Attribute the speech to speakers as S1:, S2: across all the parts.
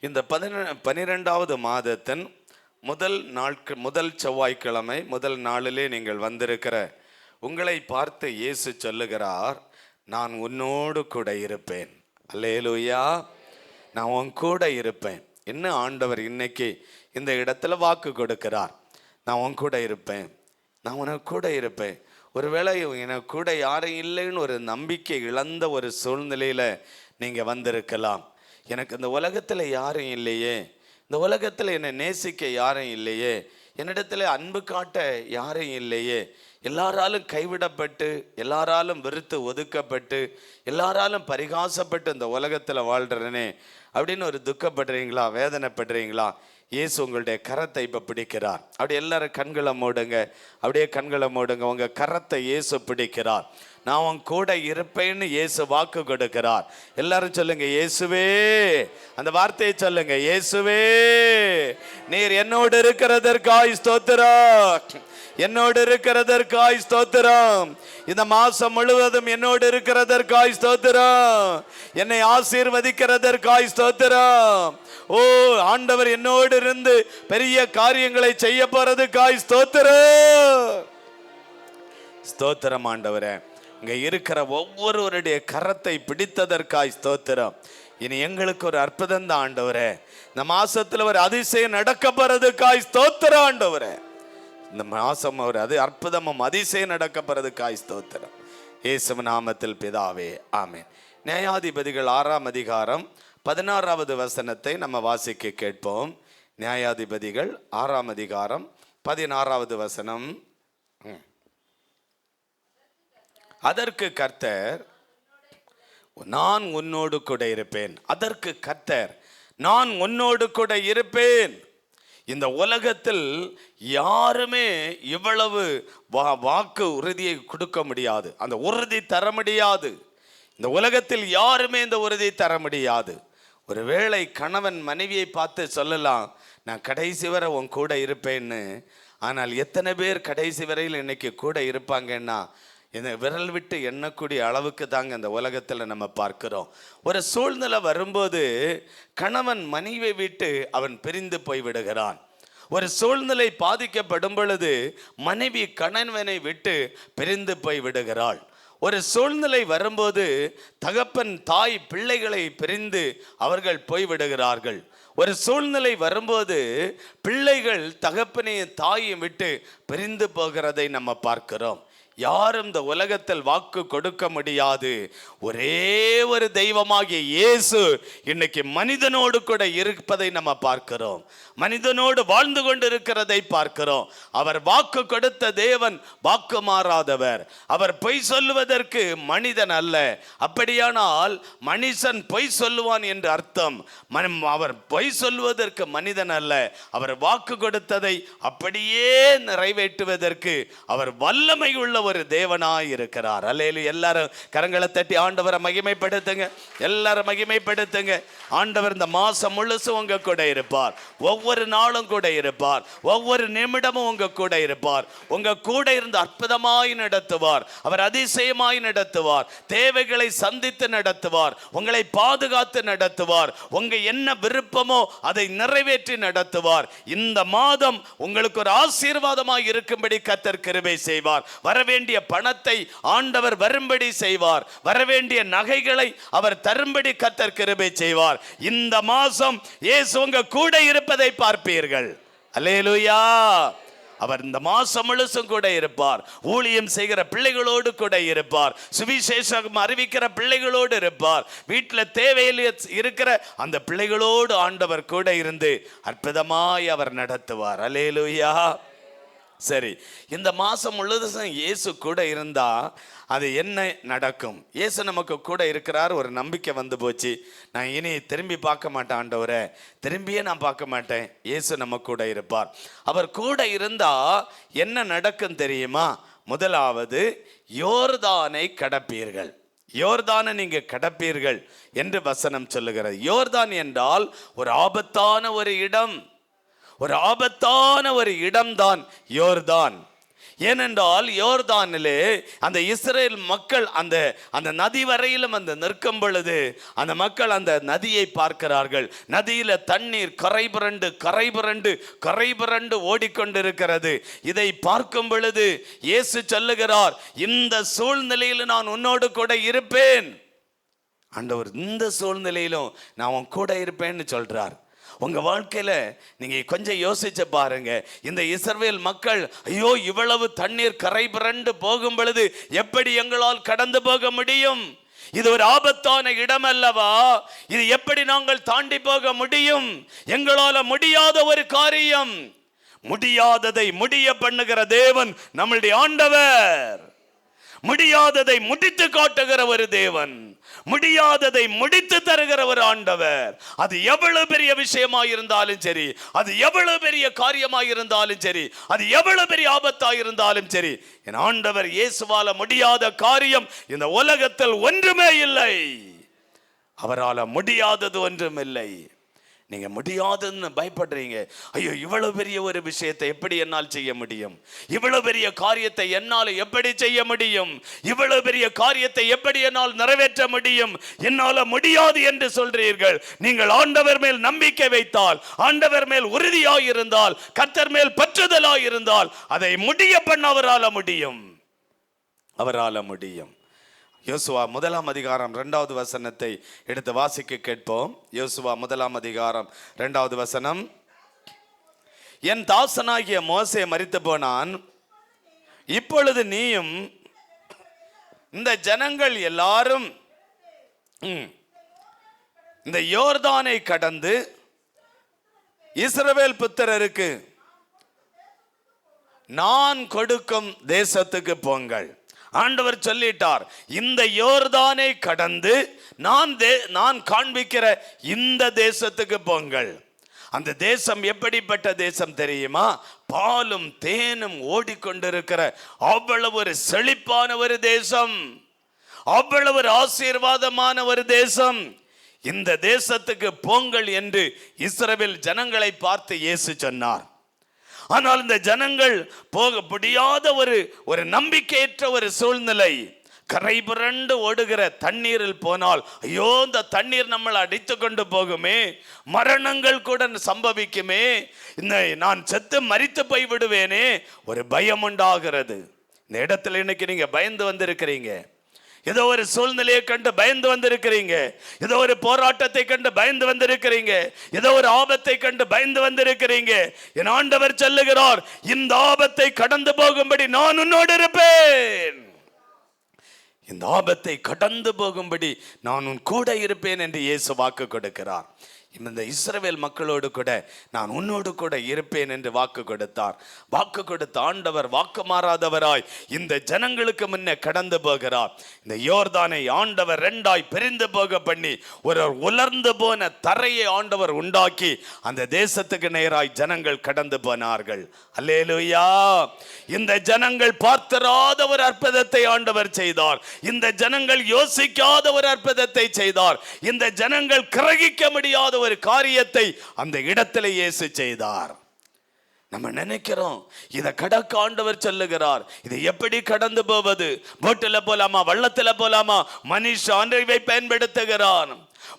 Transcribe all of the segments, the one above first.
S1: இந்த 12வது மாதத்தின் முதல் செவ்வாய்க்கிழமை முதல் நாளிலே நீங்கள் வந்திருக்கிற உங்களை பார்த்து இயேசு சொல்லுகிறார், நான் உன்னோடு கூட இருப்பேன். அல்லேலூயா, நான் உன் கூட இருப்பேன். இன்னும் ஆண்டவர் இன்னைக்கு இந்த இடத்துல வாக்கு கொடுக்கிறார். நான் உன் கூட இருப்பேன், நான் உனக்கு கூட இருப்பேன். ஒருவேளை எனக்கு கூட யாரும் இல்லைன்னு ஒரு நம்பிக்கை இழந்த ஒரு சூழ்நிலையில் நீங்கள் வந்திருக்கலாம். எனக்கு இந்த உலகத்தில் யாரும் இல்லையே, இந்த உலகத்தில் என்னை நேசிக்க யாரும் இல்லையே, என்னிடத்துல அன்பு காட்ட யாரும் இல்லையே, எல்லாராலும் கைவிடப்பட்டு, எல்லாராலும் வெறுத்து ஒதுக்கப்பட்டு, எல்லாராலும் பரிகாசப்பட்டு இந்த உலகத்தில் வாழ்கிறேனே அப்படின்னு ஒரு துக்கப்படுறீங்களா, வேதனைப்படுறீங்களா? இயேசு உங்களுடைய கரத்தை இப்போ பிடிக்கிறார். அப்படியே எல்லாரும் கண்களை மூடுங்க, அப்படியே கண்களை மூடுங்க. உங்கள் கரத்தை இயேசு பிடிக்கிறார். நான் உன் கூட இருப்பேன்னு இயேசு வாக்கு கொடுக்கிறார். எல்லாரும் சொல்லுங்க, இயேசுவே. அந்த வார்த்தையை சொல்லுங்க, இயேசுவே நீர் என்னோடு இருக்கிறதற்காய் ஸ்தோத்திரம், என்னோடு இருக்கிறதற்காய் ஸ்தோத்திரம். இந்த மாசம் முழுவதும் என்னோடு இருக்கிறதற்காய் ஸ்தோத்திரம், என்னை ஆசீர்வதிக்கிறதற்காய் ஸ்தோத்திரம். ஓ ஆண்டவர் என்னோடு இருந்து பெரிய காரியங்களை செய்ய போறதுக்காய் ஸ்தோத்திரம். ஸ்தோத்திரம் ஆண்டவரே, இங்க இருக்கிற ஒவ்வொருவருடைய கரத்தை பிடித்ததற்காய் ஸ்தோத்திரம். இனி எங்களுக்கு ஒரு அற்புதம் தான் ஆண்டவரே. இந்த மாசத்துல ஒரு அதிசயம் நடக்க போறதுக்காய் ஸ்தோத்திரம் ஆண்டவரே. இந்த மாசம் ஒரு அற்புதமும் அதிசயம் நடக்க போறதுக்காய் ஸ்தோத்திரம். இயேசு நாமத்தில் பிதாவே, ஆமென். நியாயாதிபதிகள் 6ஆம் அதிகாரம் 16வது வசனத்தை நம்ம வாசிக்க கேட்போம். நியாயாதிபதிகள் 6ஆம் அதிகாரம் 16வது வசனம். அதற்கு கர்த்தர், நான் உன்னோடு கூட இருப்பேன். அதற்கு கர்த்தர், நான் உன்னோடு கூட இருப்பேன். இந்த உலகத்தில் யாருமே இவ்வளவு வாக்கு உறுதியை கொடுக்க முடியாது, அந்த உறுதி தர முடியாது. இந்த உலகத்தில் யாருமே இந்த உறுதியை தர முடியாது. ஒருவேளை கணவன் மனைவியை பார்த்து சொல்லலாம், நான் கடைசி வரை உன் கூட இருப்பேன்னு. ஆனால் எத்தனை பேர் கடைசி வரையில் இன்னைக்கு கூட இருப்பாங்கன்னா, இந்த விரல் விட்டு எண்ணக்கூடிய அளவுக்கு தாங்க இந்த உலகத்தில் நம்ம பார்க்கிறோம். ஒரு சூழ்நிலை வரும்போது கணவன் மனைவியை விட்டு அவன் பிரிந்து போய் விடுகிறான். ஒரு சூழ்நிலை பாதிக்கப்படும் பொழுது மனைவி கணவனை விட்டு பிரிந்து போய் விடுகிறாள். ஒரு சூழ்நிலை வரும்போது தகப்பன் தாய் பிள்ளைகளை பிரிந்து அவர்கள் போய்விடுகிறார்கள். ஒரு சூழ்நிலை வரும்போது பிள்ளைகள் தகப்பனையும் தாயையும் விட்டு பிரிந்து போகிறதை நம்ம பார்க்கிறோம். யாரும் இந்த உலகத்தில் வாக்கு கொடுக்க முடியாது. ஒரே ஒரு தெய்வமாகிய இயேசு இன்னைக்கு மனிதனோடு கூட இருப்பதை நம்ம பார்க்கிறோம். மனிதனோடு வாழ்ந்து கொண்டு இருக்கிறதை பார்க்கிறோம். அவர் வாக்கு கொடுத்த தேவன் வாக்கு மாறாதவர். அவர் பொய் சொல்லுவதற்கு மனிதன் அல்ல. அப்படியானால் மனுஷன் பொய் சொல்லுவான் என்று அர்த்தம். அவர் பொய் சொல்லுவதற்கு மனிதன் அல்ல. அவர் வாக்கு கொடுத்ததை அப்படியே நிறைவேற்றுவதற்கு அவர் வல்லமை உள்ள ஒரு தேவனாய் இருக்கிறார். அல்லேலூயா. எல்லாரும் கரங்களை தட்டி ஆண்டவரை மகிமைப்படுத்துங்க, எல்லாரும் மகிமைப்படுத்துங்க. ஆண்டவர் இந்த மாசம் முழுசும் உங்க கூட இருப்பார். ஒவ்வொரு நாளும் கூட இருப்பார். ஒவ்வொரு நிமிடமும் உங்க கூட இருப்பார். உங்க கூட இருந்து அற்புதமாய் நடத்துவார். அவர் அதிசயமாய் நடத்துவார். தேவைகளை சந்தித்து நடத்துவார். உங்களை பாதுகாத்து நடத்துவார். உங்க என்ன விருப்பமோ அதை நிறைவேற்றி நடத்துவார். இந்த மாதம் உங்களுக்கு ஒரு ஆசீர்வாதமாய் இருக்கும்படி கர்த்தர் கிருபை செய்வார். வரவேண்டிய பணத்தை ஆண்டவர் வரும்படி செய்வார். வரவேண்டிய நகைகளை அவர் தரும்படி கர்த்தர் கிருபை செய்வார். இந்த மாசம் இயேசு உங்க கூட இருப்பதை பார்ப்பீர்கள். அல்லேலூயா. அவர் இந்த மாசம் முழுசும் கூட இருப்பார். ஊழியம் செய்கிற பிள்ளைகளோடு கூட இருப்பார். சுவிசேஷம் அறிவிக்கிற பிள்ளைகளோடு இருப்பார். வீட்டில் தேவையில் இருக்கிற அந்த பிள்ளைகளோடு ஆண்டவர் கூட இருந்து அற்புதமாய் அவர் நடத்துவார். அல்லேலூயா. சரி, இந்த மாசம் முழுவதும் இயேசு கூட இருந்தா அது என்ன நடக்கும்? இயேசு நமக்கு கூட இருக்கிறார், ஒரு நம்பிக்கை வந்து போச்சு. நான் இனி திரும்பி பார்க்க மாட்டேன் ஆண்டவரே, திரும்பியே நான் பார்க்க மாட்டேன். இயேசு நம்ம கூட இருப்பார். அவர் கூட இருந்தா என்ன நடக்கும் தெரியுமா? முதலாவது, யோர்தானை கடப்பீர்கள். யோர்தானை நீங்க கடப்பீர்கள் என்று வசனம் சொல்லுகிறது. யோர்தான் என்றால் ஒரு ஆபத்தான ஒரு இடம். ஒரு ஆபத்தான ஒரு இடம்தான் யோர்தான். ஏனென்றால் யோர்தானிலே அந்த இஸ்ரேல் மக்கள் அந்த அந்த நதி வரையிலும் அந்த நிற்கும் பொழுது அந்த மக்கள் அந்த நதியை பார்க்கிறார்கள். நதியில தண்ணீர் கரை புரண்டு ஓடிக்கொண்டிருக்கிறது. இதை பார்க்கும் பொழுது இயேசு சொல்லுகிறார், இந்த சூழ்நிலையில் நான் உன்னோடு கூட இருப்பேன். ஆண்டவர் இந்த சூழ்நிலையிலும் நான் உன் கூட இருப்பேன்னு சொல்றார். உங்க வாழ்க்கையில நீங்க கொஞ்சம் யோசிச்சு பாருங்க. இந்த இஸ்ரவேல் மக்கள், ஐயோ இவ்வளவு தண்ணீர் கரை புரண்டு போகும் பொழுது எப்படி எங்களால் கடந்து போக முடியும்? இது ஒரு ஆபத்தான இடம் அல்லவா? இது எப்படி நாங்கள் தாண்டி போக முடியும்? எங்களால முடியாத ஒரு காரியம். முடியாததை முடிய பண்ணுகிற தேவன் நம்முடைய ஆண்டவர். முடியாததை முடித்து காட்டுகிற ஒரு தேவன், முடியாததை முடித்து தருகிற ஒரு ஆண்டவர். அது எவ்வளவு பெரிய விஷயமாய் இருந்தாலும் சரி, அது எவ்வளவு பெரிய காரியமாய் இருந்தாலும் சரி, அது எவ்வளவு பெரிய ஆபத்தாய் இருந்தாலும் சரி, என் ஆண்டவர் இயேசுவால முடியாத காரியம் இந்த உலகத்தில் ஒன்றுமே இல்லை. அவரால் முடியாதது ஒன்றும் இல்லை. நீங்க முடியாதுன்னு பயப்படுறீங்க. ஐயோ இவ்வளவு பெரிய ஒரு விஷயத்தை எப்படி என்னால் செய்ய முடியும்? இவ்வளவு பெரிய காரியத்தை என்னால் எப்படி செய்ய முடியும்? இவ்வளவு பெரிய காரியத்தை எப்படி என்னால் நிறைவேற்ற முடியும்? என்னால முடியாது என்று சொல்றீர்கள். நீங்கள் ஆண்டவர் மேல் நம்பிக்கை வைத்தால், ஆண்டவர் மேல் உறுதியாய் இருந்தால், கர்த்தர் மேல் பற்றுதலாய் இருந்தால், அதை முடிய பண்ண அவரால முடியும். அவரால முடியும். யோசுவா 1 அதிகாரம் 2வது வசனத்தை எடுத்து வாசிக்க கேட்போம். யோசுவா 1 அதிகாரம் 2வது வசனம். என் தாசனாகிய மோசே மரித்து போனான், இப்பொழுது நீயும் இந்த ஜனங்கள் எல்லாரும் இந்த யோர்தானை கடந்து இஸ்ரவேல் புத்திரருக்கு நான் கொடுக்கும் தேசத்துக்கு போங்கள். ஆண்டவர் சொல்லிட்டார், இந்த யோர்தானை கடந்து நான் காண்பிக்கிற இந்த தேசத்துக்கு போங்கள். அந்த தேசம் எப்படிப்பட்ட தேசம் தெரியுமா? பாலும் தேனும் ஓடிக்கொண்டிருக்கிற அவ்வளவு ஒரு செழிப்பான ஒரு தேசம், அவ்வளவு ஒரு ஆசீர்வாதமான ஒரு தேசம். இந்த தேசத்துக்கு போங்கள் என்று இஸ்ரவேல் ஜனங்களை பார்த்து இயேசு சொன்னார். ஆனால் இந்த ஜனங்கள் போக முடியாத ஒரு நம்பிக்கையற்ற ஒரு சூழ்நிலை. கரை புரண்டு ஓடுகிற தண்ணீரில் போனால், ஐயோ இந்த தண்ணீர் நம்மளை அடித்து கொண்டு போகுமே, மரணங்கள் கூட சம்பவிக்குமே, நான் செத்து மரித்து போய் விடுவேனே, ஒரு பயம் உண்டாகிறது. இந்த இடத்துல இன்னைக்கு நீங்க பயந்து வந்திருக்கிறீங்க. ஏதோ ஒரு சூழ்நிலையை கண்டு பயந்து வந்திருக்கிறீங்க. ஏதோ ஒரு போராட்டத்தை கண்டு பயந்து வந்திருக்கிறீங்க. ஏதோ ஒரு ஆபத்தை கண்டு பயந்து வந்திருக்கிறீங்க. என் ஆண்டவர் சொல்லுகிறார், இந்த ஆபத்தை கடந்து போகும்படி நான் உன்னோடு இருப்பேன். இந்த ஆபத்தை கடந்து போகும்படி நான் உன் கூட இருப்பேன் என்று இயேசு வாக்கு கொடுக்கிறார். இந்த இஸ்ரவேல் மக்களோடு கூட நான் உன்னோடு கூட இருப்பேன் என்று வாக்கு கொடுத்தார். வாக்கு கொடுத்த ஆண்டவர் வாக்கு மாறாதவராய் இந்த ஜனங்களுக்கு முன்னே கடந்து போகிறார். இந்த யோர்தானை ஆண்டவர் 2ஆய் பிரிந்து போக பண்ணி ஒரு உலர்ந்து போன தரையை ஆண்டவர் உண்டாக்கி அந்த தேசத்துக்கு நேராய் ஜனங்கள் கடந்து போனார்கள். அல்லேலூயா. இந்த ஜனங்கள் பார்த்திராத ஒரு அற்புதத்தை ஆண்டவர் செய்தார். இந்த ஜனங்கள் யோசிக்காத ஒரு அற்புதத்தை செய்தார். இந்த ஜனங்கள் கிரகிக்க முடியாத ஒரு காரியத்தை அந்த இடத்துல இயேசு செய்தார். நம்ம நினைக்கிறோம் இதை கடக்க ஆண்டவர் சொல்லுகிறார். இதை எப்படி கடந்து போவது? போட்டுல போலாமா, வள்ளத்துல போலாமா? மனுஷன் அறிவை பயன்படுத்துகிறான்.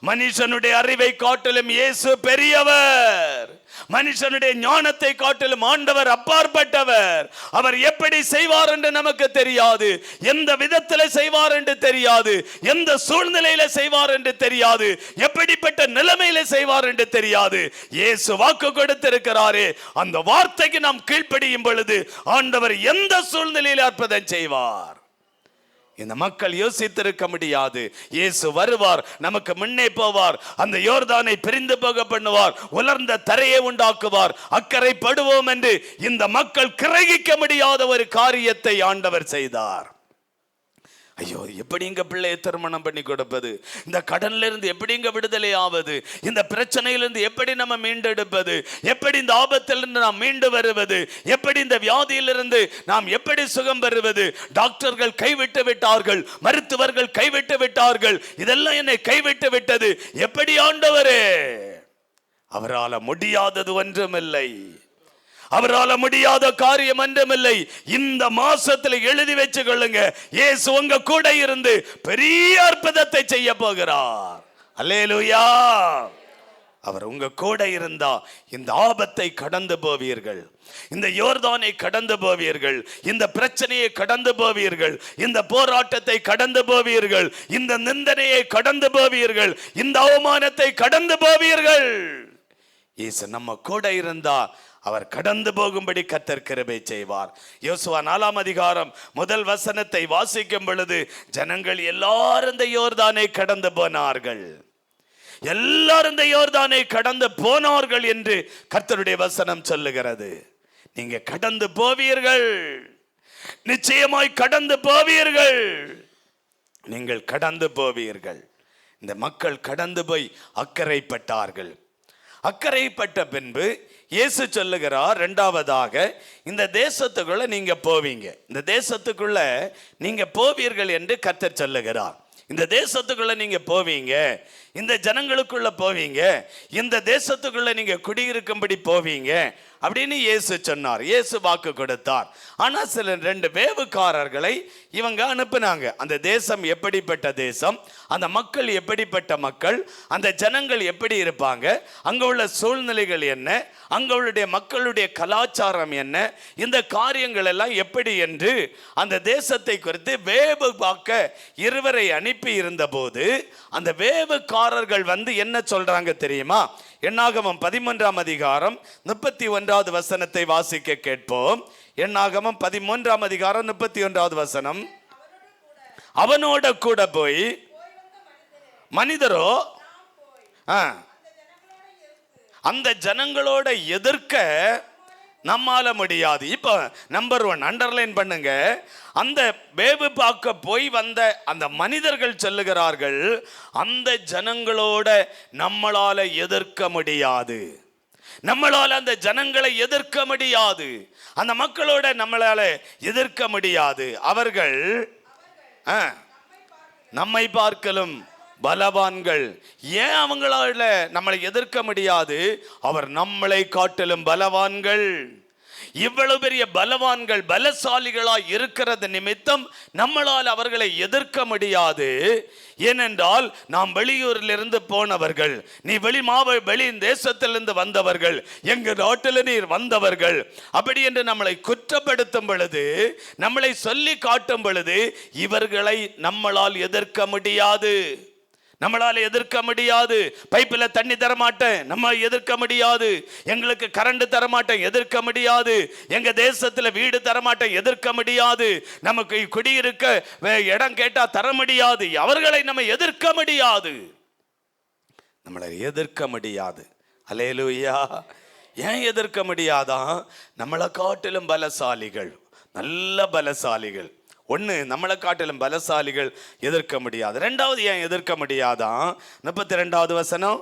S1: மனுஷனுடைய அறிவை காட்டிலும் இயேசு பெரியவர். மனுஷனுடைய ஞானத்தை காட்டிலும் ஆண்டவர் அப்பாற்பட்டவர். அவர் எப்படி செய்வார் என்று நமக்கு தெரியாது. எந்த விதத்தில் செய்வார் என்று தெரியாது. எந்த சூழ்நிலையில செய்வார் என்று தெரியாது. எப்படிப்பட்ட நிலைமையில செய்வார் என்று தெரியாது. இயேசு வாக்கு கொடுத்திருக்கிறாரே, அந்த வார்த்தைக்கு நாம் கீழ்ப்படியும் பொழுது ஆண்டவர் எந்த சூழ்நிலையில அற்புதம் செய்வார். இந்த மக்கள் யோசித்திருக்க முடியாது. இயேசு வருவார், நமக்கு முன்னே போவார், அந்த யோர்தானை பிரிந்து போக பண்ணுவார், உலர்ந்த தரையை உண்டாக்குவார், அக்கறை படுவோம் என்று இந்த மக்கள் கிரகிக்க முடியாத ஒரு காரியத்தை ஆண்டவர் செய்தார். ஐயோ எப்படி இங்க பிள்ளையை திருமணம் பண்ணி கொடுப்பது? இந்த கடன்ல இருந்து எப்படி இங்க விடுதலை ஆவது? இந்த பிரச்சனையிலிருந்து எப்படி நம்ம மீண்டெடுப்பது? எப்படி இந்த ஆபத்திலிருந்து நாம் மீண்டு வருவது? எப்படி இந்த வியாதியிலிருந்து நாம் எப்படி சுகம் பெறுவது? டாக்டர்கள் கைவிட்டு விட்டார்கள், மருத்துவர்கள் கைவிட்டு விட்டார்கள், இதெல்லாம் என்னை கைவிட்டு விட்டது. எப்படி ஆண்டவரே? அவரால் முடியாதது ஒன்றுமில்லை. அவரால் முடியாத காரியம் ஒன்றுமில்லை. இந்த மாசத்துல எழுதி வச்சு கொள்ளுங்க, இயேசு உங்க கூட இருந்து பெரிய அற்புதத்தை செய்ய போகிறார். அல்லேலூயா. அவர் உங்க கூட இருந்தா இந்த ஆபத்தை கடந்து போவீர்கள், இந்த யோர்தானை கடந்து போவீர்கள், இந்த பிரச்சனையை கடந்து போவீர்கள், இந்த போராட்டத்தை கடந்து போவீர்கள், இந்த நிந்தனையை கடந்து போவீர்கள், இந்த அவமானத்தை கடந்து போவீர்கள். இயேசு நம்ம கூட இருந்தா அவர் கடந்து போகும்படி கர்த்தர் கிருபை செய்வார். யோசுவா 4ஆம் அதிகாரம் 1 வசனத்தை வாசிக்கும் பொழுது, ஜனங்கள் எல்லாரும் இந்த யோர்தானை கடந்து போனார்கள், எல்லாரும் இந்த யோர்தானை கடந்து போனார்கள் என்று கர்த்தருடைய வசனம் சொல்லுகிறது. நீங்க கடந்து போவீர்கள், நிச்சயமாய் கடந்து போவீர்கள், நீங்கள் கடந்து போவீர்கள். இந்த மக்கள் கடந்து போய் அக்கறைப்பட்டார்கள். அக்கறைப்பட்ட பின்பு இயேசு சொல்லுகிறார், இரண்டாவதாக இந்த தேசத்துக்குள்ள நீங்க போவீங்க, இந்த தேசத்துக்குள்ள நீங்க போவீர்கள் என்று கர்த்தர் சொல்லுகிறார். இந்த தேசத்துக்குள்ள நீங்க போவீங்க, இந்த ஜனங்களுக்குள்ள போவீங்க, இந்த தேசத்துக்குள்ள நீங்க குடியிருக்கும்படி போவீங்க அப்படின்னு இயேசு சொன்னார். இயேசு வாக்கு கொடுத்தார். ஆனா சில 2 வேவுக்காரர்களை இவங்க அனுப்புனாங்க. அந்த தேசம் எப்படிப்பட்ட தேசம், அந்த மக்கள் எப்படிப்பட்ட மக்கள், அந்த ஜனங்கள் எப்படி இருப்பாங்க, அங்க உள்ள சூழ்நிலைகள் என்ன, அங்க உள்ள மக்களுடைய கலாச்சாரம் என்ன, இந்த காரியங்கள் எல்லாம் எப்படி என்று அந்த தேசத்தை குறித்து வேவு பார்க்க 2 அனுப்பி இருந்த போது, அந்த வேவுக்காரர்கள் வந்து என்ன சொல்றாங்க தெரியுமா? என்னாகமம் 13ஆம் அதிகாரம் 31வது வசனத்தை வாசிக்க கேட்போம். என்னாகமம் 13ஆம் அதிகாரம் 31வது வசனம். அவனோட கூட போய் மனிதரோ அந்த ஜனங்களோட எதிர்க்க நம்மால முடியாது. இப்போ நம்பர் 1 அண்டர்லைன் பண்ணுங்க. அந்த வேவு பார்க்க போய் வந்த அந்த மனிதர்கள் சொல்லுகிறார்கள், அந்த ஜனங்களோட நம்மளால எதிர்க்க முடியாது, நம்மளால அந்த ஜனங்களை எதிர்க்க முடியாது, அந்த மக்களோட நம்மளால எதிர்க்க முடியாது. அவர்கள் நம்மை பார்க்கலும் பலவான்கள். ஏன் அவங்களால நம்மளை எதிர்க்க முடியாது? அவர் நம்மளை காட்டிலும் பலவான்கள். இவ்வளவு பெரிய பலவான்கள், பலசாலிகளாய் இருக்கிறது நிமித்தம் நம்மளால் அவர்களை எதிர்க்க முடியாது. ஏனென்றால் நாம் வெளியூரிலிருந்து போனவர்கள், நீ வெளி தேசத்திலிருந்து வந்தவர்கள், எங்க நாட்டில் நீர் வந்தவர்கள், அப்படி என்று நம்மளை குற்றப்படுத்தும் பொழுது, நம்மளை சொல்லி காட்டும் பொழுது, இவர்களை நம்மளால் எதிர்க்க முடியாது, நம்மளால எதிர்க்க முடியாது. பைப்பில் தண்ணி தரமாட்டேன், நம்ம எதிர்க்க முடியாது. எங்களுக்கு கரண்ட் தரமாட்டேன், எதிர்க்க முடியாது. எங்க தேசத்துல வீடு தரமாட்டேன், எதிர்க்க முடியாது. நமக்கு குடியிருக்க இடம் கேட்டா தர முடியாது. அவர்களை நம்ம எதிர்க்க முடியாது, நம்மளை எதிர்க்க முடியாது. அல்லேலூயா. ஏன் எதிர்க்க முடியாதா? நம்மளை காட்டிலும் பலசாலிகள், நல்ல பலசாலிகள். 1, நம்மளை காட்டிலும் பலசாலிகள் எதிர்க்க முடியாது. 2வது ஏன் எதிர்க்க முடியாதான்? 32வது வசனம்.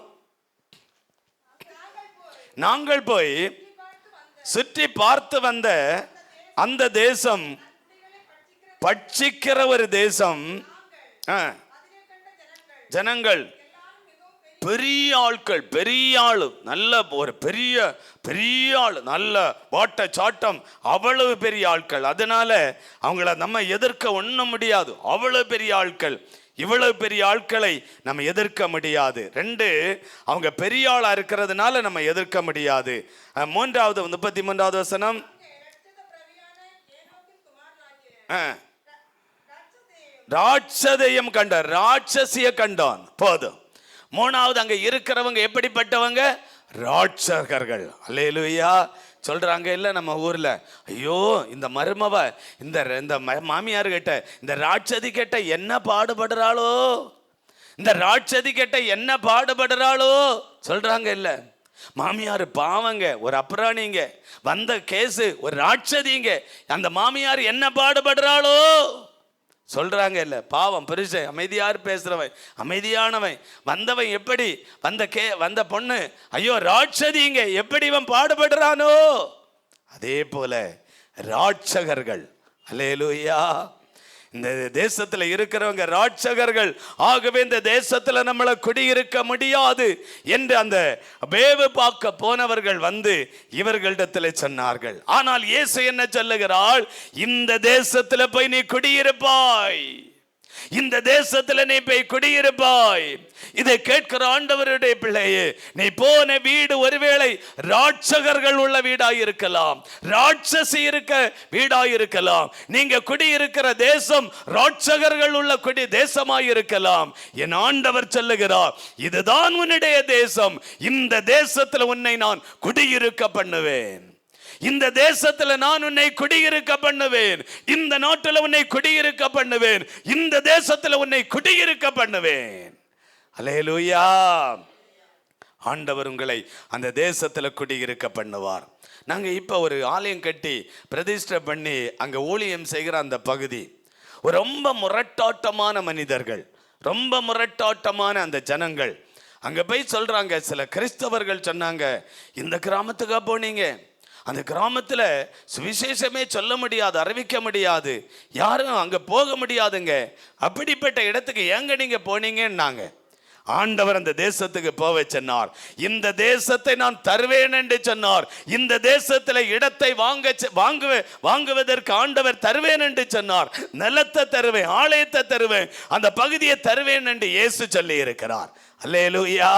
S1: நாங்கள் போய் சுற்றி பார்த்து வந்த அந்த தேசம் பட்சிக்கிற ஒரு தேசம், ஜனங்கள் பெரிய ஆட்கள், பெரிய ஆளு, நல்ல ஒரு பெரிய பெரிய ஆள், நல்ல வாட்ட சாட்டம், அவ்வளவு பெரிய ஆட்கள். அதனால அவங்கள நம்ம எதிர்க்க ஒண்ணும் முடியாது. அவ்வளவு பெரிய ஆட்கள், இவ்வளவு பெரிய ஆட்களை நம்ம எதிர்க்க முடியாது. 2, அவங்க பெரிய ஆளா இருக்கிறதுனால நம்ம எதிர்க்க முடியாது. 3வது 33வது வசனம். ராட்சதையும் கண்ட, ராட்சசிய கண்டான். போதும். 3வது அங்க இருக்கிறவங்க எப்படிப்பட்டவங்க? ராட்சகர்கள். அல்லேலூயா. சொல்றாங்க இல்ல நம்ம ஊர்ல, ஐயோ இந்த மருமவ இந்த மாமியார் கிட்ட, இந்த ராட்சதி கிட்ட என்ன பாடுபடுறாளோ, இந்த ராட்சதி கிட்ட என்ன பாடுபடுறாளோ சொல்றாங்க இல்ல. மாமியார் பாவங்க, ஒரு அப்புறாணிங்க, வந்த கேஸ் ஒரு ராட்சதிங்க, அந்த மாமியார் என்ன பாடுபடுறாளோ சொல்றாங்க இல்ல. பாவம் புருஷன் அமைதியார் பேசுறவன், அமைதியானவன், வந்தவன் எப்படி வந்த பொண்ணு, ஐயோ ராட்சதிங்க, எப்படி இவன் பாடுபடுறானோ, அதே போல ராட்சகர்கள். அல்லேலூயா. இந்த தேசத்துல இருக்கிறவங்க ராட்சகர்கள், ஆகவே இந்த தேசத்துல நம்மளை குடியிருக்க முடியாது என்று அந்த வேவு பார்க்க போனவர்கள் வந்து இவர்களிடத்தில் சொன்னார்கள். ஆனால் இயேசு என்ன சொல்லுகிறாள்? இந்த தேசத்துல போய் நீ குடியிருப்பாய், இந்த தேசத்துல நீ போய் குடியிருப்பாய். இதை கேட்கிற ஆண்டவருடைய பிள்ளையே, நீ போன வீடு ஒருவேளை ராட்சகர்கள் உள்ள வீடாயிருக்கலாம், ராட்சசி இருக்க வீடாயிருக்கலாம். நீங்க குடியிருக்கிற தேசம் ராட்சகர்கள் உள்ள குடி தேசமாயிருக்கலாம். என் ஆண்டவர் சொல்லுகிறார், இதுதான் உன்னுடைய தேசம், இந்த தேசத்துல உன்னை நான் குடியிருக்க பண்ணுவேன், இந்த தேசத்துல நான் உன்னை குடியிருக்க பண்ணுவேன், இந்த நாட்டில் உன்னை குடியிருக்க பண்ணுவேன், இந்த தேசத்துல உன்னை குடியிருக்க பண்ணுவேன். அல்லேலூயா. ஆண்டவர் உங்களை அந்த தேசத்துல குடியிருக்க பண்ணுவார். நாங்க இப்ப ஒரு ஆலயம் கட்டி பிரதிஷ்டை பண்ணி அங்க ஊழியம் செய்கிற அந்த பகுதி ரொம்ப முரட்டாட்டமான மனிதர்கள், ரொம்ப முரட்டாட்டமான அந்த ஜனங்கள் அங்க போய் சொல்றாங்க. சில கிறிஸ்தவர்கள் சொன்னாங்க, இந்த கிராமத்துக்கா போனீங்க, அந்த கிராமத்தில் சுவிசேஷமே சொல்ல முடியாது, அறிவிக்க முடியாது, யாரும் அங்கே போக முடியாதுங்க, அப்படிப்பட்ட இடத்துக்கு ஏங்க நீங்கள் போனீங்கன்னாங்க. ஆண்டவர் அந்த தேசத்துக்கு போக சொன்னார். இந்த தேசத்தை நான் தருவேன் என்று சொன்னார். இந்த தேசத்தில் இடத்தை வாங்குவதற்கு ஆண்டவர் தருவேன் என்று சொன்னார். நிலத்தை தருவேன், ஆலயத்தை தருவேன், அந்த பகுதியை தருவேன் என்று இயேசு சொல்லி இருக்கிறார். அல்லேலூயா.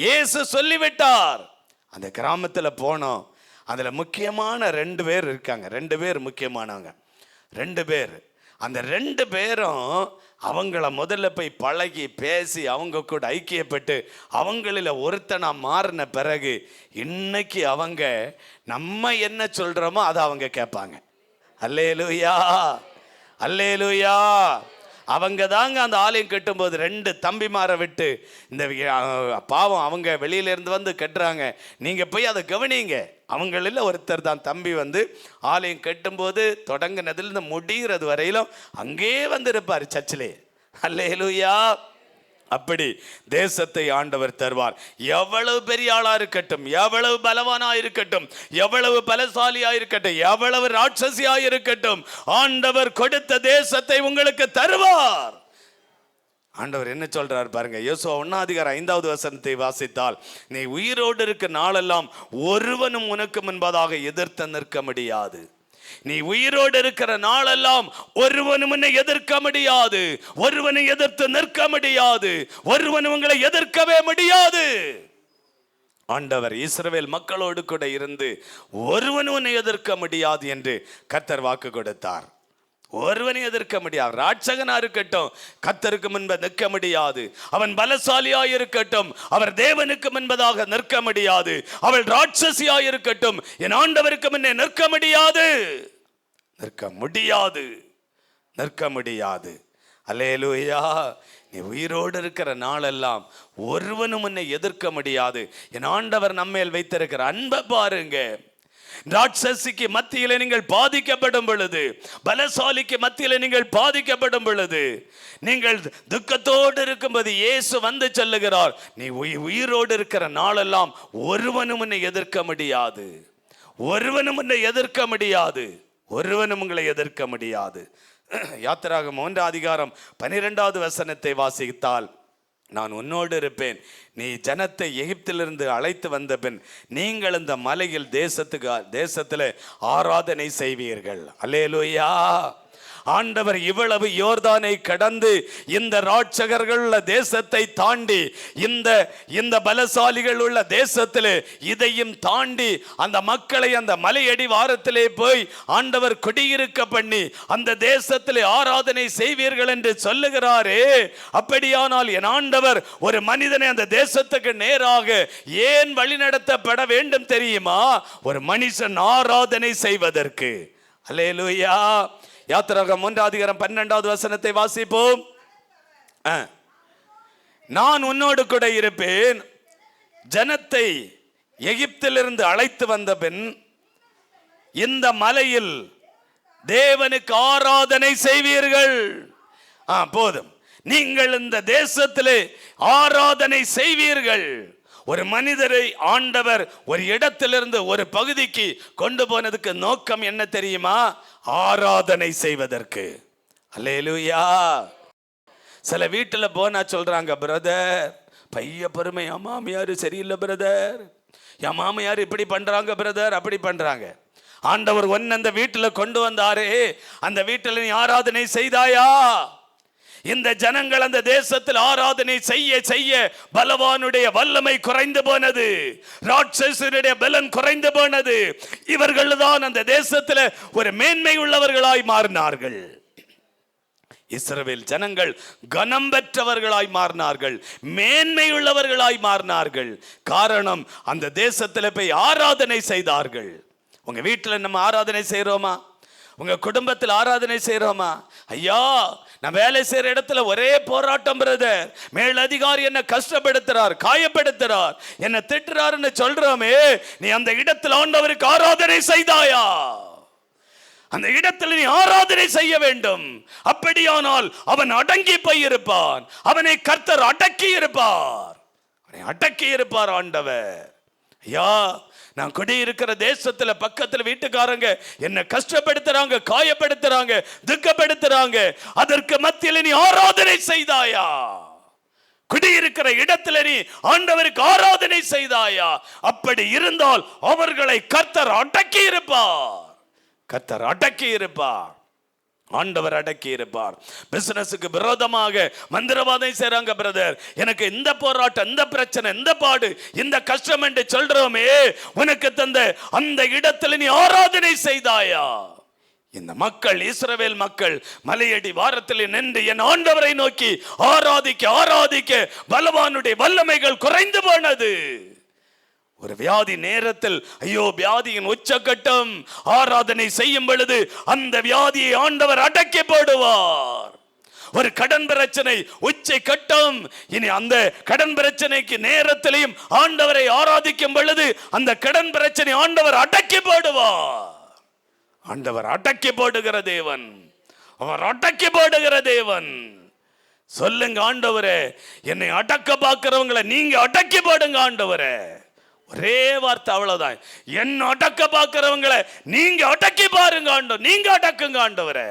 S1: இயேசு சொல்லிவிட்டார். அந்த கிராமத்தில் போனோம். அதுல முக்கியமான 2 பேர் இருக்காங்க, 2 பேர் முக்கியமானவங்க, 2 பேர். அந்த 2 பேரும் அவங்கள முதல்ல போய் பழகி பேசி அவங்க கூட ஐக்கியப்பட்டு அவங்களில் ஒருத்தனா மாறின பிறகு இன்னைக்கு அவங்க நம்ம என்ன சொல்றோமோ அதை அவங்க கேட்பாங்க. அல்லேலூயா, அல்லேலூயா. அவங்க தாங்க அந்த ஆலயம் கட்டும்போது 2 தம்பிமாரை விட்டு, இந்த பாவம் அவங்க வெளியில இருந்து வந்து கட்டுறாங்க, நீங்க போய் அதை கவனிங்க. அவங்களில் ஒருத்தர் தான் தம்பி வந்து ஆலயம் கட்டும்போது தொடங்கினதுல முடிகிறது வரையிலும் அங்கே வந்து இருப்பார் சர்ச்சிலே. அல்லேலூயா. அப்படி தேசத்தை ஆண்டவர் தருவார். எவ்வளவு பெரிய ஆளா இருக்கட்டும், எவ்வளவு பலவானா இருக்கட்டும், எவ்வளவு பலசாலியா இருக்கட்டும், எவ்வளவு ராட்சசியா இருக்கட்டும், ஆண்டவர் கொடுத்த தேசத்தை உங்களுக்கு தருவார். ஆண்டவர் என்ன சொல்றார் பாருங்க. யோசுவா 1:5 வாசித்தால், நீ உயிரோடு இருக்க நாளெல்லாம் ஒருவனும் உனக்கு முன்பதாக எதிர்த்து நிற்க முடியாது. நீ உயிரோடு இருக்கிற நாளெல்லாம் ஒருவனும் உன்னை எதிர்க்க முடியாது, ஒருவனை எதிர்த்து நிற்க முடியாது, ஒருவன் உங்களை எதிர்க்கவே முடியாது. ஆண்டவர் இஸ்ரவேல் மக்களோடு கூட இருந்து ஒருவன் உன்னை எதிர்க்க முடியாது என்று கர்த்தர் வாக்கு கொடுத்தார். ஒருவனை எதிர்க்க முடியாது. ராட்சகனா இருக்கட்டும், கர்த்தருக்கு முன்பு நிற்க முடியாது. அவன் பலசாலியா இருக்கட்டும், அவர் தேவனுக்கு முன்பதாக நிற்க முடியாது. அவள் ராட்சசியா இருக்கட்டும், என் ஆண்டவருக்கு முன்னே நிற்க முடியாது, நிற்க முடியாது, நிற்க முடியாது. அல்லேலூயா. நீ உயிரோடு இருக்கிற நாளெல்லாம் ஒருவனும் உன்னை எதிர்க்க முடியாது. என் ஆண்டவர் நம்மேல் வைத்திருக்கிற அன்பை பாருங்க. ராட்சசிக்கு மத்தியில நீங்கள் பாதிக்கப்படும் பொழுது, பலசாலிக்கு மத்தியில நீங்கள் பாதிக்கப்படும் பொழுது, நீங்கள் துக்கத்தோடு இருக்கும்போது இயேசு வந்து சொல்லுகிறார், நீ உயிரோடு இருக்கிற நாளெல்லாம் ஒருவனும் உன்னை எதிர்க்க முடியாது, ஒருவனும் உன்னை எதிர்க்க முடியாது, ஒருவனும் உங்களை எதிர்க்க முடியாது. யாத்திராகமம் 1:12 வாசித்தால், நான் உன்னோடு இருப்பேன், நீ ஜனத்தை எகிப்திலிருந்து அழைத்து வந்த பின் நீங்கள் இந்த மலையில் தேசத்தில் ஆராதனை செய்வீர்கள். அல்லேலூயா. ஆண்டவர் இவ்வளவு யோர்தானை கடந்து இந்த ராட்சகர்கள் உள்ள தேசத்தை தாண்டி இந்த பலசாலிகள் உள்ள தேசத்திலே இதையும் தாண்டி அந்த மக்களை அந்த மலையடி வாரத்திலே போய் ஆண்டவர் குடியிருக்க பண்ணி அந்த தேசத்திலே ஆராதனை செய்வீர்கள் என்று சொல்லுகிறாரே. அப்படியானால் என் ஆண்டவர் ஒரு மனிதனை அந்த தேசத்துக்கு நேராக ஏன் வழிநடத்தப்பட வேண்டும் தெரியுமா? ஒரு மனுஷன் ஆராதனை செய்வதற்கு. அல்லேலூயா. யாத்திராகமம் 1:12 வாசிப்போம். நான் உன்னோடு கூட இருப்பேன், ஜனத்தை எகிப்திலிருந்து அழைத்து வந்த பின் இந்த மலையில் தேவனுக்கு ஆராதனை செய்வீர்கள். போதும், நீங்கள் இந்த தேசத்திலே ஆராதனை செய்வீர்கள். ஒரு மனிதரை ஆண்டவர் ஒரு இடத்திலிருந்து ஒரு பகுதிக்கு கொண்டு போனதுக்கு நோக்கம் என்ன தெரியுமா? ஆராதனை செய்வதற்கு. அல்லேலூயா. சில வீட்டுல போனா சொல்றாங்க, பிரதர் பைய பொறுமை, என் மாமியார் சரியில்லை பிரதர், என் மாமியார் இப்படி பண்றாங்க பிரதர், அப்படி பண்றாங்க. ஆண்டவர் ஒன்னு அந்த வீட்டுல கொண்டு வந்தாரே, அந்த வீட்டுல நீ ஆராதனை செய்தாயா? இந்த ஜனங்கள் அந்த தேசத்தில் ஆராதனை செய்ய செய்ய பலவானுடைய வல்லமை குறைந்து போனது, ராட்சசனுடைய பலன் குறைந்து போனது. இவர்கள் தான் அந்த தேசத்தில் ஒரு மேன்மை உள்ளவர்களாய் மாறினார்கள். இஸ்ரவேல் ஜனங்கள் கனம் பெற்றவர்களாய் மாறினார்கள், மேன்மை உள்ளவர்களாய் மாறினார்கள். காரணம், அந்த தேசத்தில் போய் ஆராதனை செய்தார்கள். உங்க வீட்டில் நம்ம ஆராதனை செய்யறோமா? உங்க குடும்பத்தில் ஆராதனை செய்யறோமா? ஐயா, நான் வேலை செய்யற இடத்துல ஒரே போராட்டம் பிரதர், மேலதிகாரி என்ன கஷ்டப்படுத்துறார், காயப்படுத்துறார், என்ன திட்டுறாருன்னு சொல்றோமே, நீ அந்த இடத்தில் ஆண்டவருக்கு ஆராதனை செய்தாயா? அந்த இடத்தில் நீ ஆராதனை செய்ய வேண்டும். அப்படியானால் அவன் அடங்கி போயிருப்பான். அவனை கர்த்தர் அடக்கி இருப்பார், அவனை அடக்கி இருப்பார் ஆண்டவர். ஐயா, நான் குடியிருக்கிற தேசத்துல பக்கத்துல வீட்டுக்காரங்க என்ன கஷ்டப்படுத்துறாங்க, காயப்படுத்துறாங்க, துக்கப்படுத்துறாங்க, அதற்கு மத்தியில் நீ ஆராதனை செய்தாயா? குடியிருக்கிற இடத்துல நீ ஆண்டவருக்கு ஆராதனை செய்தாயா? அப்படி இருந்தால் அவர்களை கர்த்தர் அடக்கி இருப்பார், கர்த்தர் அடக்கி இருப்பார், ஆண்டவர் அடக்கி இருப்பார். பிசினஸுக்கு விரோதமாக மந்திரவாதம் செய்றாங்க பிரதர், எனக்கு இந்த போராட்டம், இந்த பிரச்சனை, இந்த பாடு, இந்த கஷ்டம் என்று சொல்றோமே, உனக்கு தந்த அந்த இடத்தில் நீ ஆராதனை செய்தாயா? இந்த மக்கள், இஸ்ரவேல் மக்கள் மலையடி வாரத்தில் நின்று என் ஆண்டவரை நோக்கி ஆராதிக்க ஆராதிக்க பலவானுடைய வல்லமைகள் குறைந்து போனது. ஒரு வியாதி நேரத்தில், ஐயோ வியாதியின் உச்சகட்டம், ஆராதனை செய்யும் பொழுது அந்த வியாதியை ஆண்டவர் அடக்கி போடுவார். ஒரு கடன் பிரச்சனை உச்சை கட்டம், இனி அந்த கடன் பிரச்சனைக்கு நேரத்திலையும் ஆண்டவரை ஆராதிக்கும் பொழுது அந்த கடன் பிரச்சனை ஆண்டவர் அடக்கி போடுவார். ஆண்டவர் அடக்கி போடுகிற தேவன், அவர் அடக்கி போடுகிற தேவன். சொல்லுங்க, ஆண்டவரே என்னை அடக்க பார்க்கிறவங்களை நீங்க அடக்கி போடுங்க ஆண்டவரே. ஒரே வார்த்தை, அவ்வளவுதான். என்ன அடக்க பார்க்கிறவங்களை நீங்க அடக்கி பாருங்க ஆண்டவர், நீங்க அடக்குங்க ஆண்டவரே.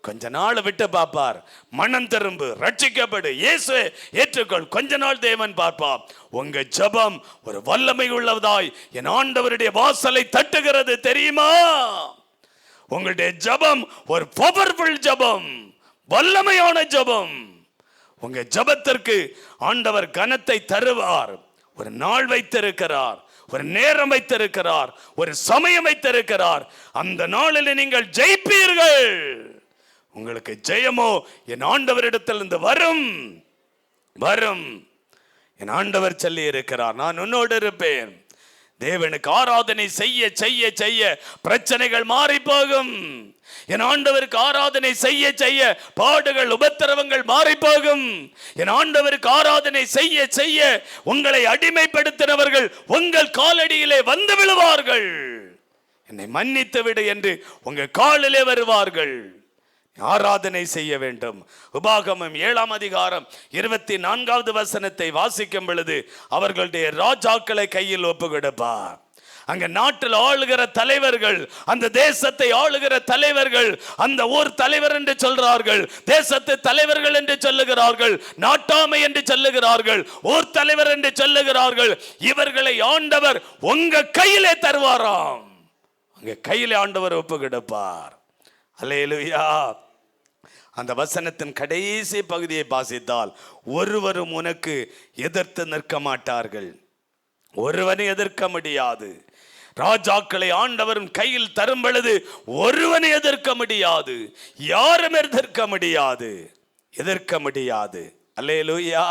S1: கொஞ்ச நாள் விட்டு பார்ப்பார், மனம் திரும்பு, ரட்சிக்கப்படு, இயேசுவை ஏற்றுக்கொள். கொஞ்ச நாள் தேவன் பார்ப்பார். உங்க ஜெபம் ஒரு வல்லமை உள்ளதாய் என் ஆண்டவருடைய வாசலை தட்டுகிறது தெரியுமா? உங்களுடைய ஜெபம் ஒரு பவர்ஃபுல் ஜெபம், வல்லமையான ஜெபம். உங்க ஜெபத்திற்கு ஆண்டவர் கனத்தை தருவார். ஒரு நாள் வைத்திருக்கிறார், ஒரு நேரம் வைத்திருக்கிறார், ஒரு சமயம் வைத்திருக்கிறார். அந்த நாளில் நீங்கள் ஜெயிப்பீர்கள். உங்களுக்கு ஜெயமோ என் ஆண்டவரிடத்திலிருந்து வரும் வரும். என் ஆண்டவர் சொல்லி இருக்கிறார், நான் உன்னோடு இருப்பேன். தேவனுக்கு ஆராதனை செய்ய செய்ய செய்ய பிரச்சனைகள் மாறி போகும். என் ஆண்டவருக்கு ஆராதனை செய்ய செய்ய பாடுகள், உபத்திரவங்கள் மாறி போகும். என் ஆண்டவருக்கு ஆராதனை செய்ய செய்ய உங்களை அடிமைப்படுத்தினவர்கள் உங்கள் காலடியிலே வந்து விழுவார்கள். என்னை மன்னித்து விடு என்று உங்கள் காலிலே வருவார்கள். ஆராதனை செய்ய வேண்டும். உபாகமம் 7ஆம் அதிகாரம் 24வது வசனத்தை வாசிக்கும் பொழுது அவர்களுடைய ராஜாக்களை கையில் ஒப்பு கொடுப்பார். அங்க நாட்டில் ஆளுகிற தலைவர்கள், அந்த தேசத்தை ஆளுகிற தலைவர்கள், அந்த ஊர் தலைவர் என்று சொல்றார்கள், தேசத்து தலைவர்கள் என்று சொல்லுகிறார்கள், நாட்டாமை என்று சொல்லுகிறார்கள், ஊர் தலைவர் என்று சொல்லுகிறார்கள். இவர்களை ஆண்டவர் உங்க கையிலே தருவாராம். உங்க கையிலே ஆண்டவர் ஒப்பு கொடுப்பார். அல்லேலூயா. அந்த வசனத்தின் கடைசி பகுதியை வாசித்தால், ஒருவரும் உனக்கு எதிர்த்து நிற்க மாட்டார்கள், ஒருவனை எதிர்க்க முடியாது. ராஜாக்களை ஆண்டவரும் கையில் தரும் பொழுது ஒருவனை எதிர்க்க முடியாது, யாரும் எதிர்க்க முடியாது, எதிர்க்க முடியாது. அல்லேலூயா.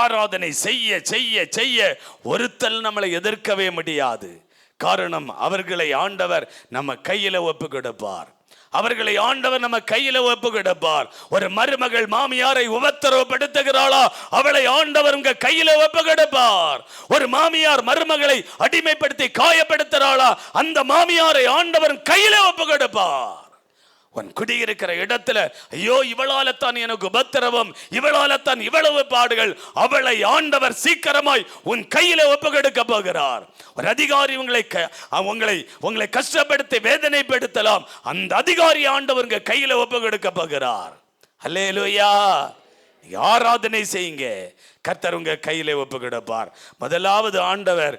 S1: ஆராதனை செய்ய செய்ய செய்ய ஒருத்தல் நம்மளை எதிர்க்கவே முடியாது. காரணம், அவர்களை ஆண்டவர் நம்ம கையில ஒப்பு கொடுப்பார். அவர்களை ஆண்டவர் நம்ம கையில ஒப்பு கொடுப்பார். ஒரு மருமகள் மாமியாரை உபத்திரவப்படுத்துகிறாளா, அவளை ஆண்டவர் உங்க கையில ஒப்பு கொடுப்பார். ஒரு மாமியார் மருமகளை அடிமைப்படுத்தி காயப்படுத்துகிறாளா, அந்த மாமியாரை ஆண்டவர் கையில ஒப்பு கொடுப்பார். உன் குடியிருக்கிற இடத்துல ஐயோ இவளாலத்தான் எனக்கு உபத்திரவம், இவளாலத்தான் இவ்வளவு பாடுகள், அவளை ஆண்டவர் சீக்கிரமாய் உன் கையில ஒப்புக்கொடுக்க போகிறார். ஒரு அதிகாரி உங்களை கஷ்டப்படுத்தி வேதனைப்படுத்தலாம், அந்த அதிகாரி ஆண்டவர் உங்க கையில ஒப்புக்கொடுக்க போகிறார். அல்லேலூயா. ஆராதனை செய்யுங்க, கர்த்தர் உங்க கையில ஒப்பு கொடுப்பார். முதலாவது ஆண்டவர்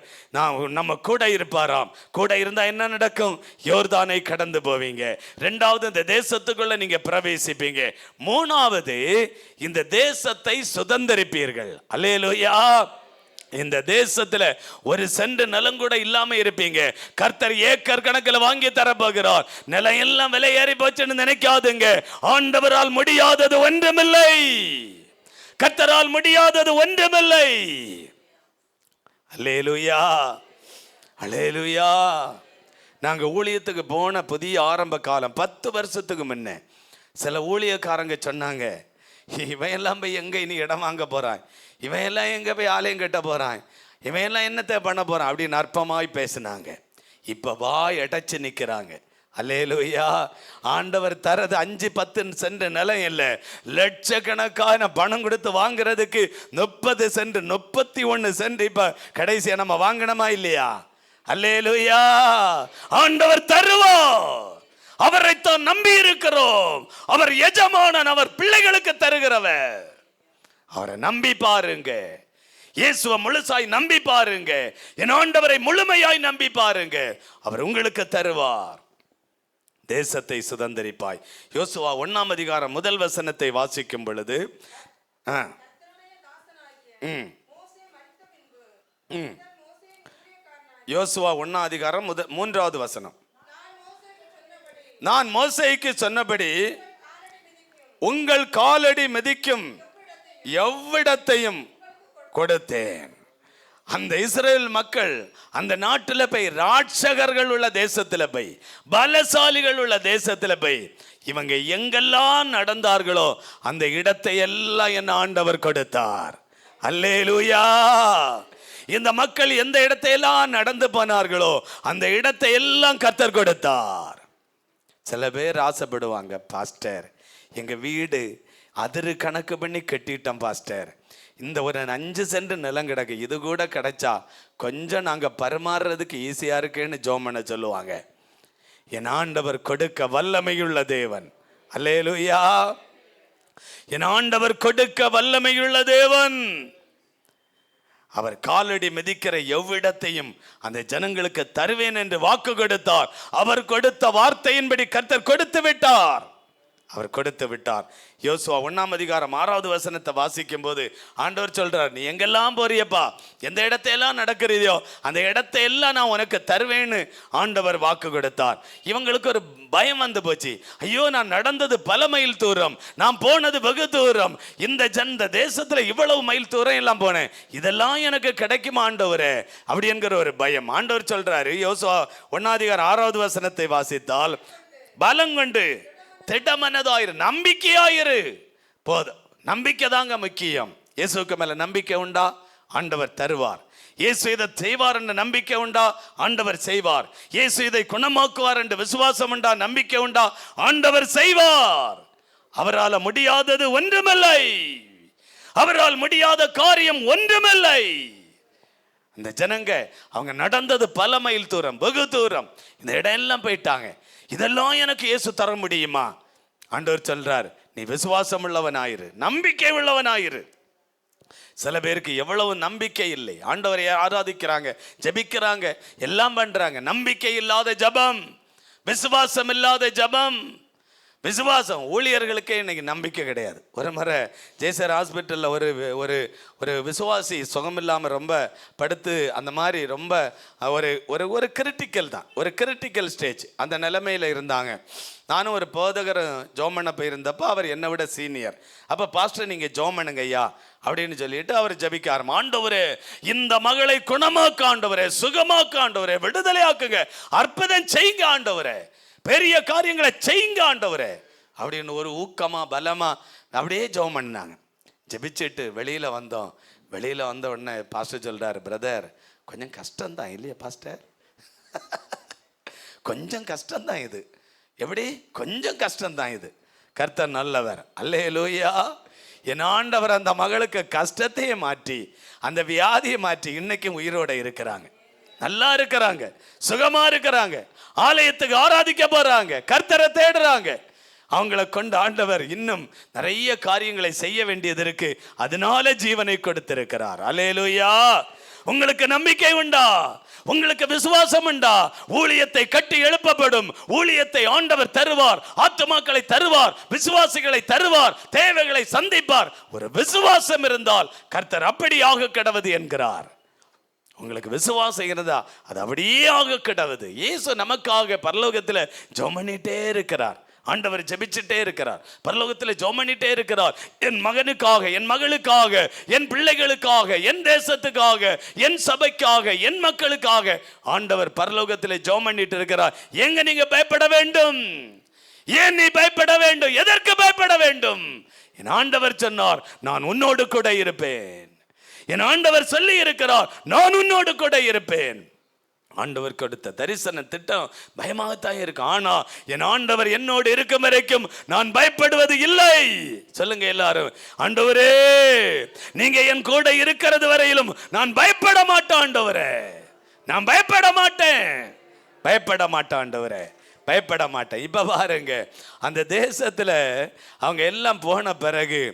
S1: நம்ம கூட இருப்பாராம். கூட இருந்தா என்ன நடக்கும்? யோர்தானை கடந்து போவீங்க. இரண்டாவது இந்த தேசத்துக்குள்ள நீங்க பிரவேசிப்பீங்க. மூணாவது இந்த தேசத்தை சுதந்தரிப்பீர்கள். அல்லேலூயா. இந்த தேசத்துல ஒரு சென்ட் நிலம் கூட இல்லாம இருப்பீங்க. கர்த்தர் ஏக்கர் கணக்கில் வாங்கி தர போகிறார். நிலம் எல்லாம் விலை ஏறி போச்சுன்னு நினைக்காதுங்க. ஆண்டவரால் முடியாதது ஒன்றுமில்லை, கர்த்தரால் முடியாதது ஒன்றுமில்லை. அல்லேலூயா, அல்லேலூயா. நாங்க ஊழியத்துக்கு போன புதிய ஆரம்ப காலம் 10 வருஷத்துக்கு முன்ன சில ஊழியக்காரங்க சொன்னாங்க, இவன் எல்லாம் போய் எங்க இனி இடம் வாங்க போறான், இவன் எல்லாம் எங்க போய் ஆலயம் கட்ட போறான், இவன் எல்லாம் என்னத்தை பண்ண போறான் அப்படின்னு அற்பமாய் பேசினாங்க. இப்ப வாய் அடைச்சு நிக்கிறாங்க. அல்லேலூயா. ஆண்டவர் தரது 5-10 சென்ட் நிலம் இல்லை, லட்சக்கணக்கான பணம் கொடுத்து வாங்குறதுக்கு 30 சென்ட் 31 சென்ட் இப்ப கடைசியா நம்ம வாங்கணுமா இல்லையா? அல்லேலூயா. ஆண்டவர் தருவார். அவரைத்தான் நம்பி இருக்கிறோம். அவர் எஜமானன், அவர் பிள்ளைகளுக்கு தருகிறவர். அவரை நம்பி பாருங்க. இயேசுவை முழுசாய் நம்பி பாருங்க. என் ஆண்டவரை முழுமையாய் நம்பி பாருங்க, அவர் உங்களுக்கு தருவார். தேசத்தை சுதந்தரிப்பாய். யோசுவா 1ஆம் அதிகாரம் 1 வசனத்தை வாசிக்கும் பொழுது யோசுவா 1ஆம் அதிகாரம் 3வது வசனம். நான் மோசேக்கு சொன்னபடி உங்கள் காலடி மிதிக்கும் எவ்விடத்தையும் கொடுத்தேன். அந்த இஸ்ரேல் மக்கள் அந்த நாட்டில் போய், ராட்சகர்கள் உள்ள தேசத்தில் போய், பலசாலிகள் உள்ள தேசத்தில் போய், இவங்க எங்கெல்லாம் நடந்தார்களோ அந்த இடத்தை எல்லாம் என் ஆண்டவர் கொடுத்தார். அல்லேலூயா. இந்த மக்கள் எந்த இடத்தையெல்லாம் நடந்து போனார்களோ அந்த இடத்தை எல்லாம் கர்த்தர் கொடுத்தார். சில பேர் ஆசைப்படுவாங்க, பாஸ்டர் எங்க வீடு அதிரு கணக்கு பண்ணி கட்டிட்டோம் பாஸ்டர், இந்த ஒரு 5 சென்ட் நிலம் கிடக்கு, இது கூட கிடைச்சா கொஞ்சம் நாங்க பரிமாறுறதுக்கு ஈஸியா இருக்குன்னு ஜோமனை சொல்லுவாங்க. என் ஆண்டவர் கொடுக்க வல்லமையுள்ள தேவன். அல்லேலூயா. என் ஆண்டவர் கொடுக்க வல்லமையுள்ள தேவன். அவர் காலடி மிதிக்கிற எவ்விடத்தையும் அந்த ஜனங்களுக்கு தருவேன் என்று வாக்கு கொடுத்தார். அவர் கொடுத்த வார்த்தையின்படி கர்த்தர் கொடுத்து விட்டார். அவர் கொடுத்து விட்டார். யோசுவா 1ஆம் அதிகாரம் 6வது வசனத்தை வாசிக்கும் போது ஆண்டவர் சொல்றார், நீ எங்கெல்லாம் போறியப்பா, எந்த இடத்தையெல்லாம் நடக்கிறதோ அந்த இடத்தையெல்லாம் நான் உனக்கு தருவேன்னு ஆண்டவர் வாக்கு கொடுத்தார். இவங்களுக்கு ஒரு பயம் வந்து போச்சு. ஐயோ, நான் நடந்தது பல மைல் தூரம், நான் போனது வெகு தூரம், இந்த தேசத்துல இவ்வளவு மைல் தூரம் எல்லாம் போனேன், இதெல்லாம் எனக்கு கிடைக்குமா ஆண்டவரே அப்படி என்கிற ஒரு பயம். ஆண்டவர் சொல்றாரு, யோசுவா 1ஆம் அதிகாரம் 6வது வசனத்தை வாசித்தால், பலங்கொண்டு திடமனதாயிரு, நம்பிக்கையாயிரு. போதும், நம்பிக்கை தாங்க முக்கியம். இயேசுக்கு மேல நம்பிக்கை உண்டா? ஆண்டவர் தருவார். இயேசு இதை செய்வார் என்ற நம்பிக்கை உண்டா? ஆண்டவர் செய்வார். இயேசு இதை குணமாக்குவார் என்று விசுவாசம் உண்டா? நம்பிக்கை உண்டா? ஆண்டவர் செய்வார். அவரால் முடியாதது ஒன்றுமில்லை. அவரால் முடியாத காரியம் ஒன்றுமில்லை. இந்த ஜனங்க அவங்க நடந்தது பல மைல் தூரம், வெகு தூரம், இந்த இடம் எல்லாம் போயிட்டாங்க. இதெல்லாம் எனக்கு இயேசு தர முடியுமா? ஆண்டவர் சொல்றார், நீ விசுவாசம் உள்ளவனாயிரு, நம்பிக்கை உள்ளவனாயிரு. சில பேருக்கு எவ்வளவு நம்பிக்கை இல்லை. ஆண்டவரை ஆராதிக்கிறாங்க, ஜெபிக்கிறாங்க, எல்லாம் பண்றாங்க, நம்பிக்கை இல்லாத ஜெபம், விசுவாசம் இல்லாத ஜெபம். விசுவாசம் ஊழியர்களுக்கே இன்னைக்கு நம்பிக்கை கிடையாது. ஒரு முறை ஜேசர் ஹாஸ்பிட்டலில் ஒரு விசுவாசி சுகம் இல்லாமல் ரொம்ப படுத்து அந்த மாதிரி ரொம்ப ஒரு கிரிட்டிக்கல் தான், ஒரு கிரிட்டிக்கல் ஸ்டேஜ் அந்த நிலைமையில் இருந்தாங்க. நானும் ஒரு போதகர் ஜோமனை போயிருந்தப்போ அவர் என்னை விட சீனியர். அப்போ பாஸ்டர் நீங்கள் ஜோமனுங்க ஐயா அப்படின்னு சொல்லிட்டு அவர் ஜபிக்க ஆரம்பம். ஆண்டவரே, இந்த மகளை குணமாக்க ஆண்டவரே, சுகமாக்க ஆண்டவரே, விடுதலையாக்குங்க, அற்புதம் செய்யுங்க ஆண்டவரே, பெரிய காரியங்களை செய்யுங்க ஆண்டவரே அப்படின்னு ஒரு ஊக்கமா பலமா அப்படியே ஜெபம் பண்ணாங்க. ஜெபிச்சுட்டு வெளியில வந்தோம். வெளியில வந்த உடனே பாஸ்டர் சொல்றாரு, பிரதர் கொஞ்சம் கஷ்டம்தான் இல்லையா பாஸ்டர்? கொஞ்சம் கஷ்டம்தான் இது. எப்படி? கொஞ்சம் கஷ்டம்தான் இது. கர்த்தர் நல்லவர். அல்லேலூயா. என் ஆண்டவர் அந்த மகளுக்கு கஷ்டத்தையே மாற்றி, அந்த வியாதியை மாற்றி, இன்னைக்கும் உயிரோட இருக்கிறாங்க, நல்லா இருக்கிறாங்க, சுகமா இருக்கிறாங்க, ஆலயத்துக்கு ஆராதிக்க போறாங்க, கர்த்தரை தேடுறாங்க. அவங்களை கொண்டு ஆண்டவர் இன்னும் நிறைய காரியங்களை செய்ய வேண்டியது இருக்கு. அதனால ஜீவனை கொடுத்திருக்கிறார். அல்லேலூயா. உங்களுக்கு நம்பிக்கை உண்டா? உங்களுக்கு விசுவாசம் உண்டா? ஊழியத்தை கட்டி எழுப்பப்படும். ஊழியத்தை ஆண்டவர் தருவார், ஆத்துமாக்களை தருவார், விசுவாசிகளை தருவார், தேவைகளை சந்திப்பார். ஒரு விசுவாசம் இருந்தால் கர்த்தர் அப்படியாக கடவுது என்கிறார். உங்களுக்கு விசுவாசம் இருந்தா அது அப்படியே ஆக கடவுது. இயேசு நமக்காக பரலோகத்தில் ஜெபம் பண்ணிட்டே இருக்கிறார். ஆண்டவர் ஜெபிச்சுட்டே இருக்கிறார், பரலோகத்தில் ஜெபம் பண்ணிட்டே இருக்கிறார். என் மகனுக்காக, என் மகளுக்காக, என் பிள்ளைகளுக்காக, என் தேசத்துக்காக, என் சபைக்காக, என் மக்களுக்காக ஆண்டவர் பரலோகத்தில் ஜெபம் பண்ணிட்டு இருக்கிறார். எங்க நீங்க பயப்பட வேண்டும்? ஏன் நீ பயப்பட வேண்டும்? எதற்கு பயப்பட வேண்டும்? என் ஆண்டவர் சொன்னார், நான் உன்னோடு கூட இருப்பேன். என் ஆண்டவர் சொல்லி இருக்கிறார், நான் உன்னோடு கூட இருப்பேன். ஆண்டவர் கொடுத்த தரிசன திட்டம் பயமாகத்தான் இருக்கு. ஆனா என் ஆண்டவர் என்னோடு இருக்கும் வரைக்கும் நான் பயப்படுவது இல்லை. சொல்லுங்க எல்லாரும், ஆண்டவரே நீங்க என் கூட இருக்கிறது வரையிலும் நான் பயப்பட மாட்டேன். ஆண்டவரே நான் பயப்பட மாட்டேன், பயப்பட மாட்டேன் ஆண்டவரே, பயப்பட மாட்டேன். இப்ப பாருங்க, அந்த தேசத்துல அவங்க எல்லாம் போன பிறகு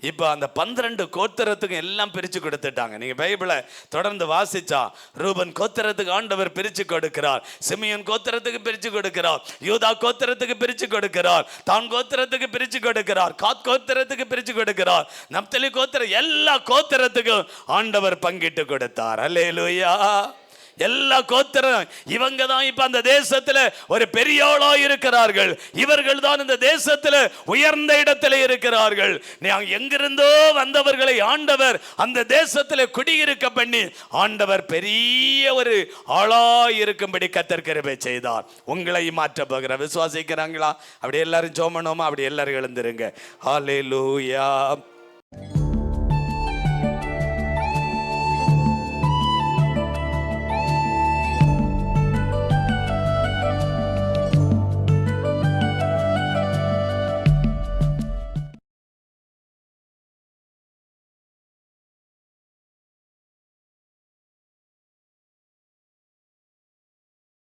S1: இப்போ அந்த 12 கோத்திரத்துக்கு எல்லாம் பிரித்து கொடுத்துட்டாங்க. நீங்கள் பைபிளை தொடர்ந்து வாசிச்சா ரூபன் கோத்திரத்துக்கு ஆண்டவர் பிரித்து கொடுக்கிறார், சிமியோன் கோத்திரத்துக்கு பிரித்து கொடுக்கிறார், யூதா கோத்திரத்துக்கு பிரித்து கொடுக்கிறார், தான் கோத்திரத்துக்கு பிரித்து கொடுக்கிறார், காத் கோத்திரத்துக்கு பிரித்து கொடுக்கிறார், நப்தலி கோத்திரம், எல்லா கோத்திரத்துக்கும் ஆண்டவர் பங்கிட்டு கொடுத்தார். அல்லேலூயா. எல்லா கோத்திரம் இவங்க தான் இப்ப அந்த தேசத்துல ஒரு பெரிய ஆளா இருக்கிறார்கள். இவர்கள் தான் இந்த தேசத்துல உயர்ந்த இடத்துல இருக்கிறார்கள். எங்கிருந்தோ வந்தவர்களை ஆண்டவர் அந்த தேசத்துல குடியிருக்க பண்ணி ஆண்டவர் பெரிய ஒரு ஆளா இருக்கும்படி கர்த்தர் கிருபை செய்தார். உங்களை மாற்ற போகிற விசுவாசிக்கிறாங்களா? அப்படி எல்லாரும் ஜெபம் பண்ணுவோமா? அப்படி எல்லாரும் எழுந்திருங்க. ஹல்லேலூயா.